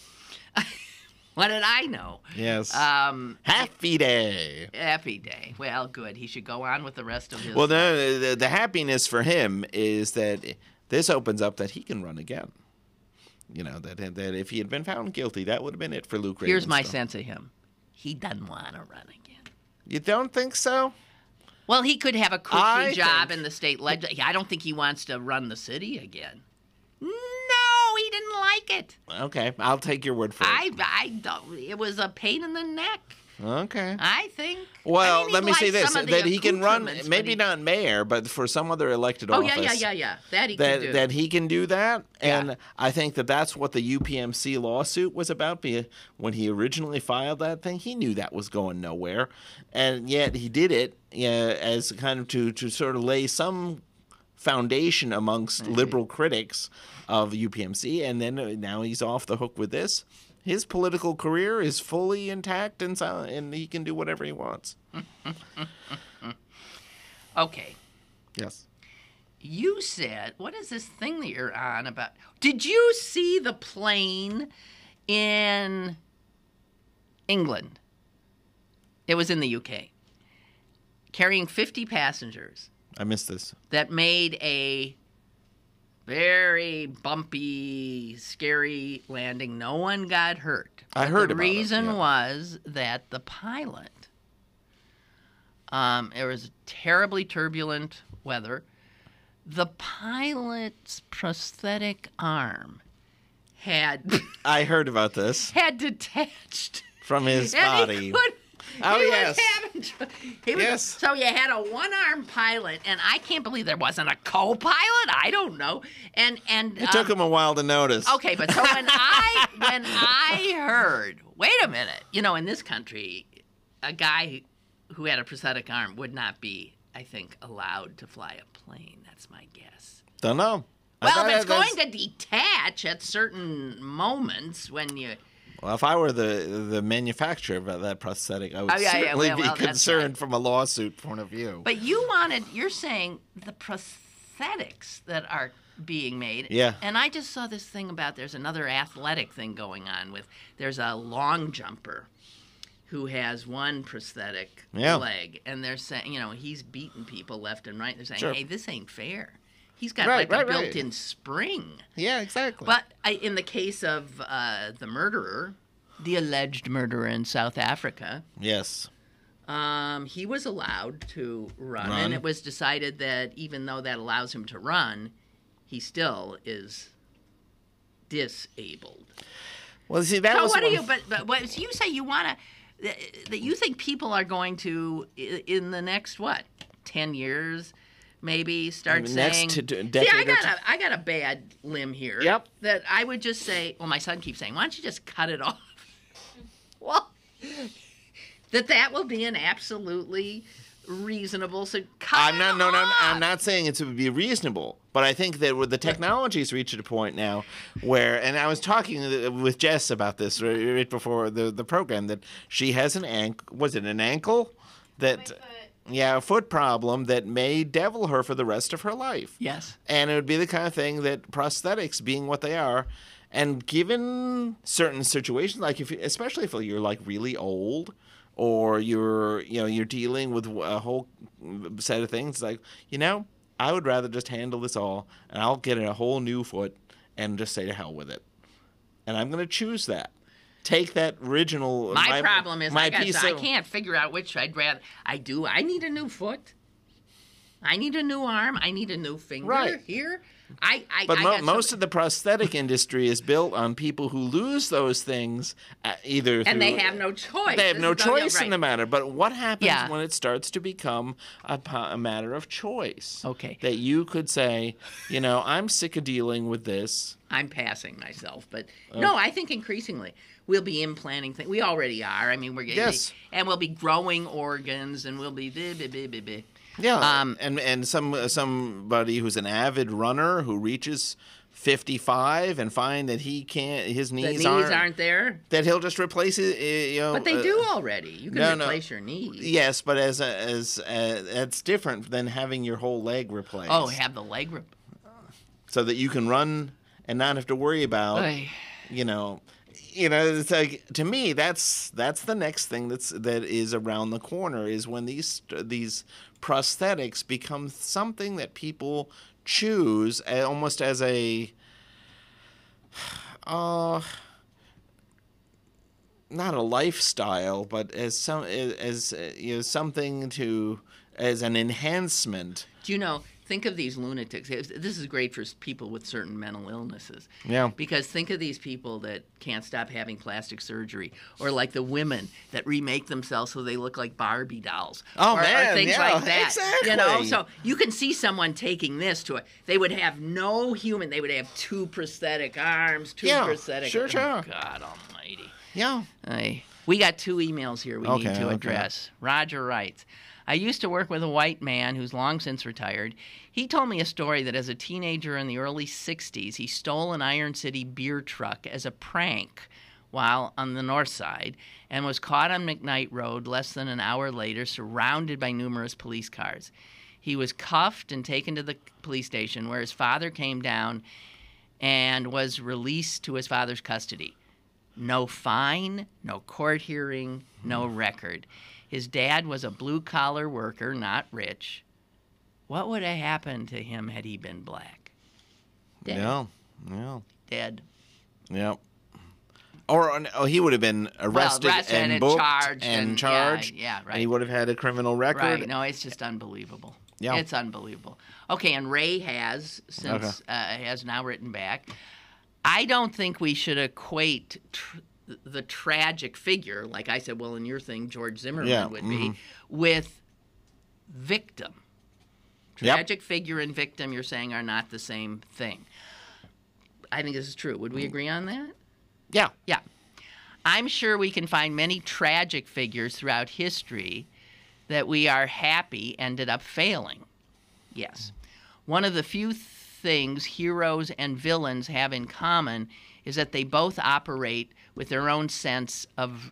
What did I know? Yes. Happy day. Happy day. Well, good. He should go on with the rest of his life. The happiness for him is that this opens up that he can run again. That if he had been found guilty, that would have been it for Luke Ravenstahl. Here's my sense of him. He doesn't want to run again. You don't think so? Well, he could have a cushy job in the state legislature. I don't think he wants to run the city again. No, he didn't like it. Okay, I'll take your word for it. I don't. It was a pain in the neck. Okay. I think. Well, let me say this: that he can run, maybe not mayor, but for some other elected office. Yeah. That he can do. That he can do that, and I think that's what the UPMC lawsuit was about. When he originally filed that thing, he knew that was going nowhere, and yet he did it as kind of to sort of lay some foundation amongst liberal critics of UPMC, and then now he's off the hook with this. His political career is fully intact and he can do whatever he wants. Okay. Yes. You said, what is this thing that you're on about? Did you see the plane in England? It was in the UK. Carrying 50 passengers. I missed this. That made a very bumpy, scary landing. No one got hurt. I heard about it. The reason was that the pilot, it was terribly turbulent weather. The pilot's prosthetic arm I heard about this. Had detached from his body. Yes. So you had a one-arm pilot, and I can't believe there wasn't a co-pilot. I don't know. And it took him a while to notice. Okay, but so when I heard, wait a minute, in this country, a guy who had a prosthetic arm would not be, I think, allowed to fly a plane. That's my guess. Don't know. Well, if it's going to detach at certain moments when you... Well, if I were the manufacturer of that prosthetic, I would certainly be concerned from a lawsuit point of view. But you're saying the prosthetics that are being made. Yeah. And I just saw this thing about there's another athletic thing going on there's a long jumper who has one prosthetic leg, and they're saying, he's beating people left and right. They're saying, hey, this ain't fair. He's got a built-in spring. Yeah, exactly. But in the case of the murderer, the alleged murderer in South Africa, yes, he was allowed to run, and it was decided that even though that allows him to run, he still is disabled. Well, see, that was what do you? But what you say you want to? That you think people are going to in the next 10 years? Maybe start saying. I got a bad limb here. Yep. That I would just say. Well, my son keeps saying, "Why don't you just cut it off?" Well, that will be an absolutely reasonable. So cut it off. I'm not saying it would be reasonable, but I think that the technology's reached a point now where, and I was talking with Jess about this right before the program, that she has an ankle. Was it an ankle that? Yeah, a foot problem that may devil her for the rest of her life. Yes. And it would be the kind of thing that prosthetics, being what they are, and given certain situations, like especially if you're like really old, or you're dealing with a whole set of things, like, I would rather just handle this all, and I'll get a whole new foot and just say to hell with it. And I'm going to choose that. Take that original. My problem is I can't figure out which I'd rather. I need a new foot. I need a new arm. I need a new finger here. But most of the prosthetic industry is built on people who lose those things and they have no choice. They have no choice in the matter. But what happens when it starts to become a matter of choice? Okay. That you could say, I'm sick of dealing with this. I'm passing myself, but no, I think increasingly we'll be implanting things. We already are. I mean, we're getting, and we'll be growing organs, and we'll be. Yeah, and somebody who's an avid runner who reaches 55 and find that he can't, his knees aren't there, that he'll just replace it. But they do already. You can replace your knees. Yes, but as it's different than having your whole leg replaced. Oh, have the leg so that you can run and not have to worry about, it's like, to me, that's the next thing that is around the corner, is when these prosthetics become something that people choose almost as a not a lifestyle, but as something as an enhancement. Do think of these lunatics. This is great for people with certain mental illnesses. Yeah. Because think of these people that can't stop having plastic surgery, or like the women that remake themselves so they look like Barbie dolls. Or things like that. Exactly. So you can see someone taking this to it. They would have they would have two prosthetic arms, prosthetic. Sure. Oh, God almighty. Yeah. We got 2 emails here we need to address. Roger writes, I used to work with a white man who's long since retired. He told me a story that as a teenager in the early 60s, he stole an Iron City beer truck as a prank while on the north side and was caught on McKnight Road less than an hour later, surrounded by numerous police cars. He was cuffed and taken to the police station, where his father came down and was released to his father's custody. No fine, no court hearing, no record. His dad was a blue-collar worker, not rich. What would have happened to him had he been black? Dead. Yeah. Dead. Yep. Or he would have been arrested and booked and charged. Yeah, right. And he would have had a criminal record. Right. No, it's just unbelievable. Yeah. It's unbelievable. Okay, and Ray has now written back. I don't think we should equate the tragic figure, like I said, well, in your thing, George Zimmerman would be, with victim. Tragic figure and victim, you're saying, are not the same thing. I think this is true. Would we agree on that? Yeah. Yeah. I'm sure we can find many tragic figures throughout history that we are happy ended up failing. Yes. One of the few things heroes and villains have in common is that they both operate with their own sense of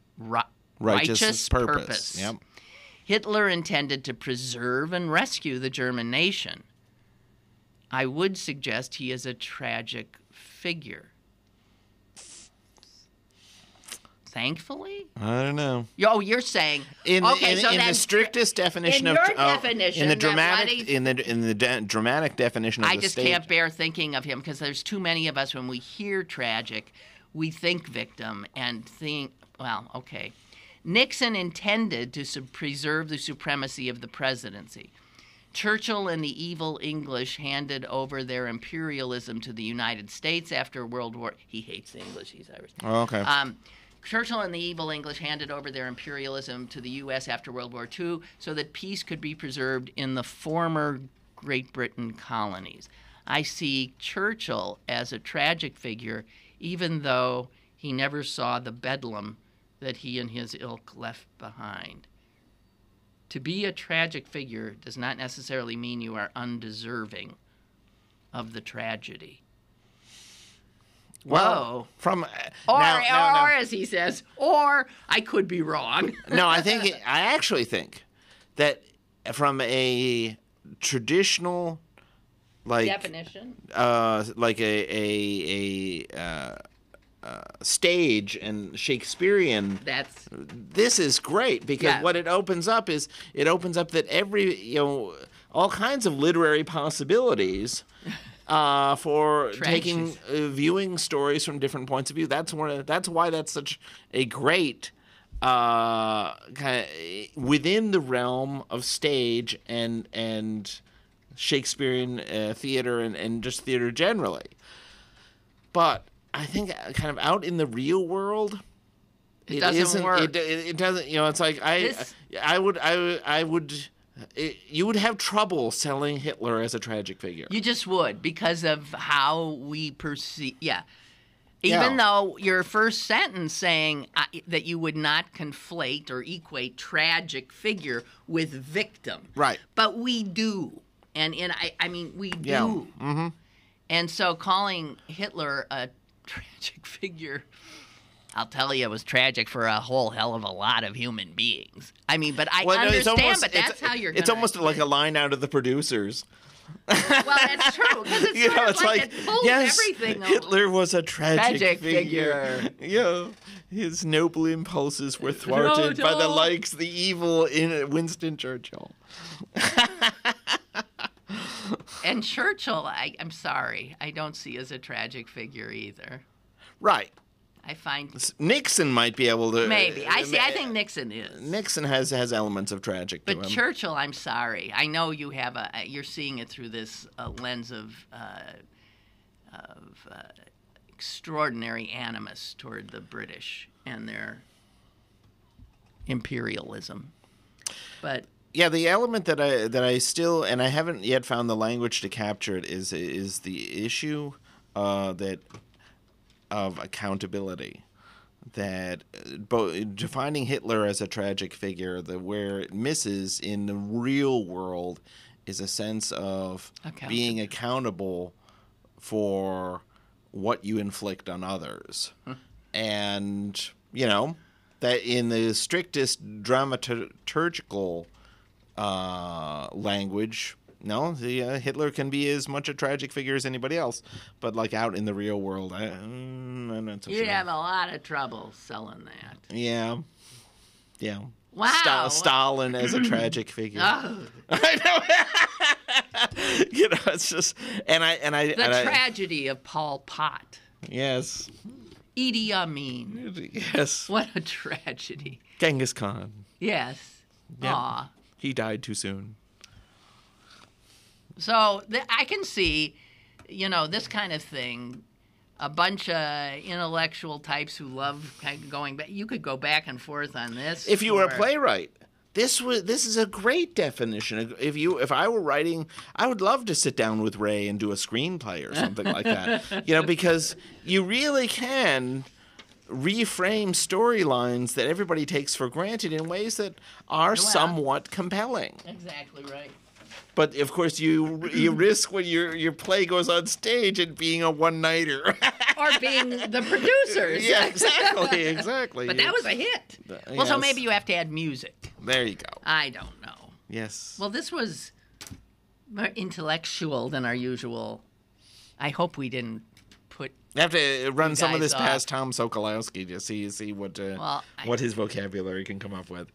righteous purpose. Yep. Hitler intended to preserve and rescue the German nation. I would suggest he is a tragic figure. Thankfully? I don't know. Oh, you're saying In the strictest definition in of your definition, in the that's dramatic what in the dramatic definition of I the just stage. can't bear thinking of him because there's too many of us when we hear tragic, we think victim and think, well, okay. Nixon intended to preserve the supremacy of the presidency. Churchill and the evil English handed over their imperialism to the United States after World War. He hates the English. He's Irish. Oh, okay. Churchill and the evil English handed over their imperialism to the U.S. after World War II so that peace could be preserved in the former Great Britain colonies. I see Churchill as a tragic figure, even though he never saw the bedlam that he and his ilk left behind. To be a tragic figure does not necessarily mean you are undeserving of the tragedy. Well, Whoa. from Or now, as he says, or I could be wrong. no, I actually think that from a traditional, like Definition. Like a stage and Shakespearean. This is great because what it opens up is that all kinds of literary possibilities. For taking viewing stories from different points of view. That's why that's such a great kind of within the realm of stage and Shakespearean theater and just theater generally. But I think kind of out in the real world, it doesn't work. It doesn't. It's like I would. You would have trouble selling Hitler as a tragic figure. You just would because of how we perceive. Yeah. Even though your first sentence saying that you would not conflate or equate tragic figure with victim. Right. But we do. And I mean, we do. Yeah. Mm-hmm. And so calling Hitler a tragic figure, I'll tell you, it was tragic for a whole hell of a lot of human beings. I mean, but I understand, but that's how you're going to... It's almost like a line out of The Producers. Well, that's true, because it's sort of like it pulls everything over. Hitler was a tragic figure. His noble impulses were thwarted by the likes, the evil in Winston Churchill. And Churchill, I'm sorry, I don't see as a tragic figure either. Right. I find Nixon might be able to. Maybe. I think Nixon is. Nixon has elements of tragic to him. But Churchill, I'm sorry. I know you have you're seeing it through this lens of extraordinary animus toward the British and their imperialism. But yeah, the element that I still, and I haven't yet found the language to capture it, is the issue of accountability. That defining Hitler as a tragic figure, where it misses in the real world is a sense of being accountable for what you inflict on others. And, that in the strictest dramaturgical language, Hitler can be as much a tragic figure as anybody else. But, like, out in the real world, I'm not so sure. You'd have a lot of trouble selling that. Yeah. Wow. Stalin as a tragic figure. Oh. I know. It's just... The tragedy of Pol Pot. Yes. Idi Amin. Yes. What a tragedy. Genghis Khan. Yes. Yep. Aw. He died too soon. So I can see, this kind of thing, a bunch of intellectual types who love kind of going back. You could go back and forth on this. If you were a playwright, this is a great definition. If I were writing, I would love to sit down with Ray and do a screenplay or something like that. Because you really can reframe storylines that everybody takes for granted in ways that are somewhat compelling. Exactly right. But of course, you risk when your play goes on stage and being a one-nighter. Or being the producers. Yeah, exactly. But that was a hit. Well, so maybe you have to add music. There you go. I don't know. Yes. Well, this was more intellectual than our usual. I hope we didn't put. I have to run some of this off. past Tom Sokolowski to see what his vocabulary can come up with.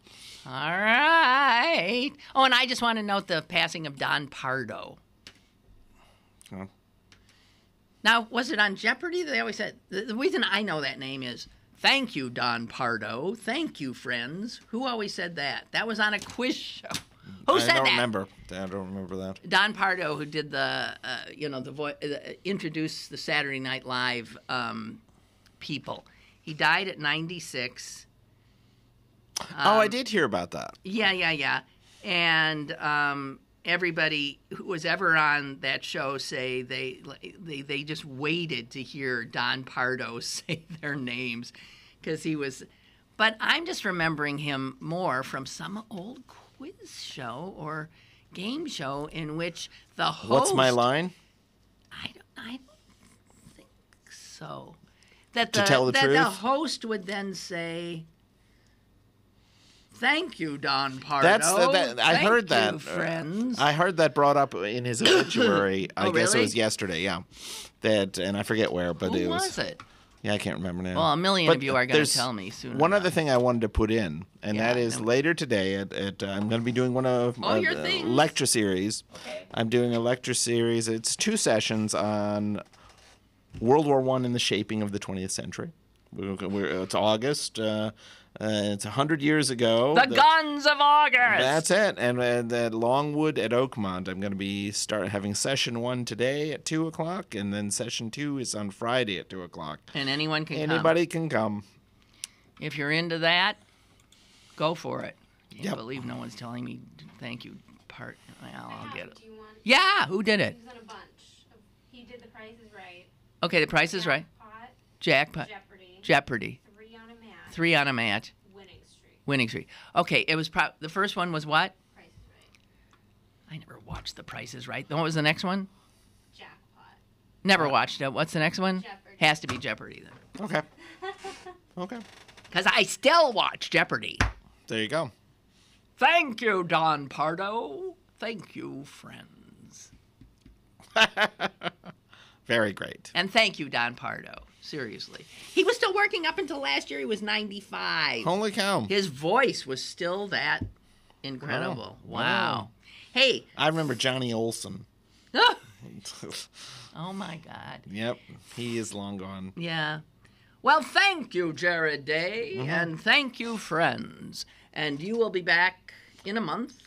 All right. Oh, and I just want to note the passing of Don Pardo. Oh. Now, was it on Jeopardy? They always said the reason I know that name is thank you, Don Pardo. Thank you, friends. Who always said that? That was on a quiz show. Who said that? I don't remember that. Don Pardo, who did introduced the Saturday Night Live people. He died at 96. I did hear about that. Yeah. And everybody who was ever on that show say they just waited to hear Don Pardo say their names because he was. But I'm just remembering him more from some old quiz show or game show in which the host. What's my line? I don't think so. To tell the truth? The host would then say, "Thank you, Don Pardo." I heard that. Friends. I heard that brought up in his obituary. I guess really? it was yesterday. Yeah, and I forget where, but Who was it? Yeah, I can't remember now. Well, a million of you are going to tell me soon. One other thing I wanted to put in, and that is later today. I'm going to be doing one of your things. lecture series. Okay. I'm doing a lecture series. It's 2 sessions on World War I and the shaping of the 20th century. It's August. It's 100 years ago. The Guns of August. That's it. And at Longwood at Oakmont, I'm going to be having session 1 today at 2 o'clock, and then session 2 is on Friday at 2 o'clock. And Anybody can come. If you're into that, go for it. Can't Yep. believe no one's telling me thank you. Well, I'll get it. Do you want? Yeah, who did it? He was on a bunch. He did The Price is Right. Okay, The Price is Right. Jackpot. Jeopardy. 3 on a Mat. Winning Street. Okay, it was the first one was what? Price is Right. I never watched The Price is Right. What was the next one? Jackpot. Never watched it. What's the next one? Jeopardy. Has to be Jeopardy then. Okay. Because I still watch Jeopardy. There you go. Thank you, Don Pardo. Thank you, friends. Very great. And thank you, Don Pardo. Seriously. He was still working up until last year. He was 95. Holy cow. His voice was still that incredible. Wow. Hey. I remember Johnny Olson. Oh, my God. Yep. He is long gone. Yeah. Well, thank you, Jared Day. And thank you, friends. And you will be back in a month.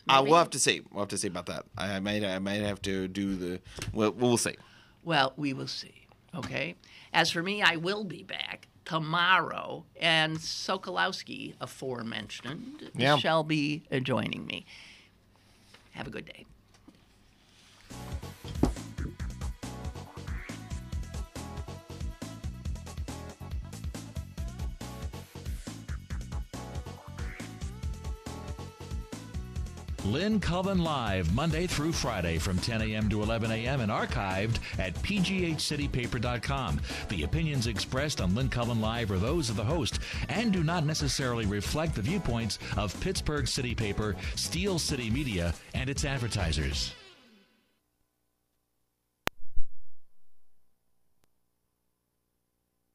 We'll have to see. We'll have to see about that. I might have to do the. We'll see. Well, we will see. Okay. As for me, I will be back tomorrow, and Sokolowski, aforementioned, shall be joining me. Have a good day. Lynn Cullen Live, Monday through Friday from 10 a.m. to 11 a.m. and archived at pghcitypaper.com. The opinions expressed on Lynn Cullen Live are those of the host and do not necessarily reflect the viewpoints of Pittsburgh City Paper, Steel City Media, and its advertisers.